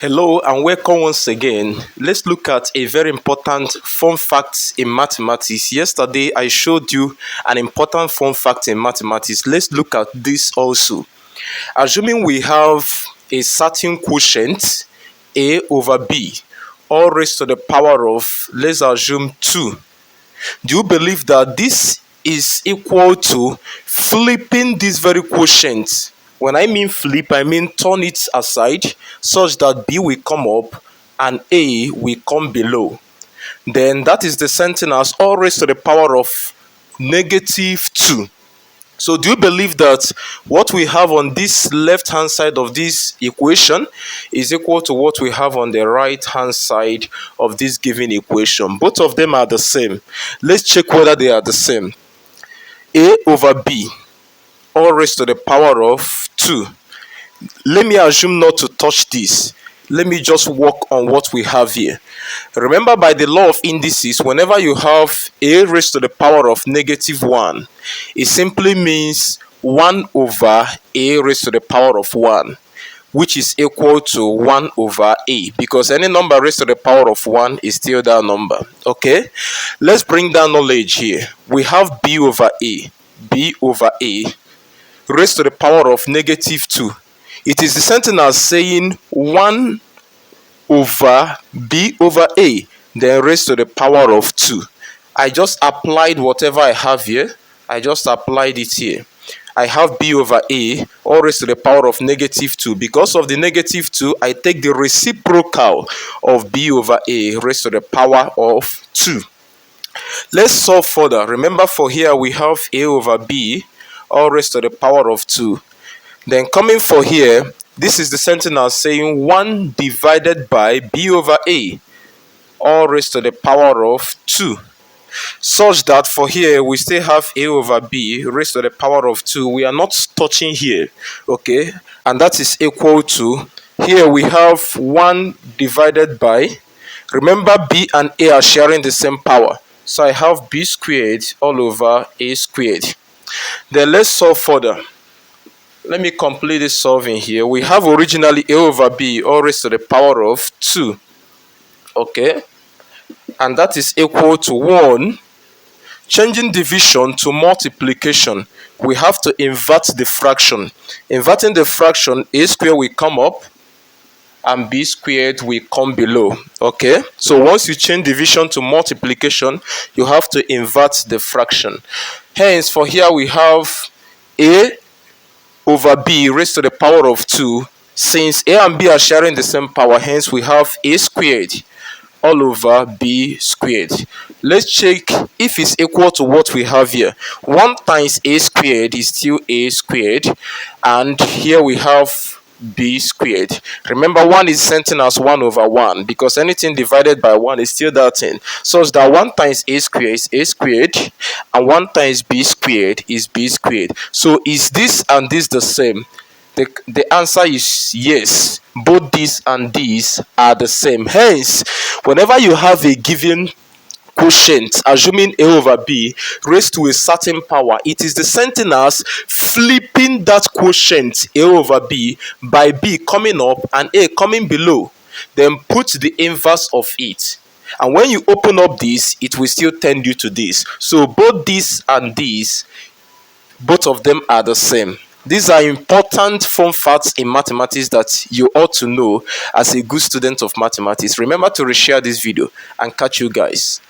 Hello and welcome once again. Let's look at a very important fun fact in mathematics. Yesterday I showed you an important fun fact in mathematics. Let's look at this also. Assuming we have a certain quotient a over b, all raised to the power of, let's assume 2. Do you believe that this is equal to flipping this very quotient? When I mean flip, I mean turn it aside such that b will come up and a will come below. Then that is the same thing as all raised to the power of negative 2. So do you believe that what we have on this left hand side of this equation is equal to what we have on the right hand side of this given equation? Both of them are the same. Let's check whether they are the same. A over b, all raised to the power of 2. Let me assume not to touch this. Let me just work on what we have here. Remember, by the law of indices, whenever you have a raised to the power of negative 1, it simply means 1 over a raised to the power of 1, which is equal to 1 over a, because any number raised to the power of 1 is still that number. Okay, let's bring down knowledge here. We have b over a raised to the power of negative 2. It is the same thing as saying 1 over b over a, then raised to the power of 2. I just applied whatever I have here. I just applied it here. I have b over a, all raised to the power of negative 2. Because of the negative 2, I take the reciprocal of b over a raised to the power of 2. Let's solve further. Remember, for here we have a over b, all raised to the power of 2. Then coming for here, this is the same thing as saying 1 divided by b over a, all raised to the power of 2. Such that for here we still have a over b raised to the power of 2. We are not touching here, okay? And that is equal to, here we have 1 divided by, remember b and a are sharing the same power. So I have b squared all over a squared. Then let's solve further. Let me complete this solving here. We have originally a over b all raised to the power of 2. Okay? And that is equal to 1. Changing division to multiplication, we have to invert the fraction. Inverting the fraction, a squared will come up and b squared will come below. Okay? So once you change division to multiplication, you have to invert the fraction. Hence, for here we have a over b raised to the power of 2. Since a and b are sharing the same power, hence we have a squared all over b squared. Let's check if it's equal to what we have here. 1 times a squared is still a squared, and here we have b squared. Remember, 1 is same thing as 1 over 1, because anything divided by 1 is still that thing. So that 1 times a squared is a squared, and 1 times b squared is b squared. So is this and this the same? The answer is yes. Both this and this are the same. Hence, whenever you have a given quotient, assuming a over b raised to a certain power, it is the same thing as flipping that quotient a over b by b coming up and a coming below. Then put the inverse of it, and when you open up this, it will still tend you to this. So both this and this, both of them are the same. These are important fun facts in mathematics that you ought to know as a good student of mathematics. Remember to reshare this video, and catch you guys.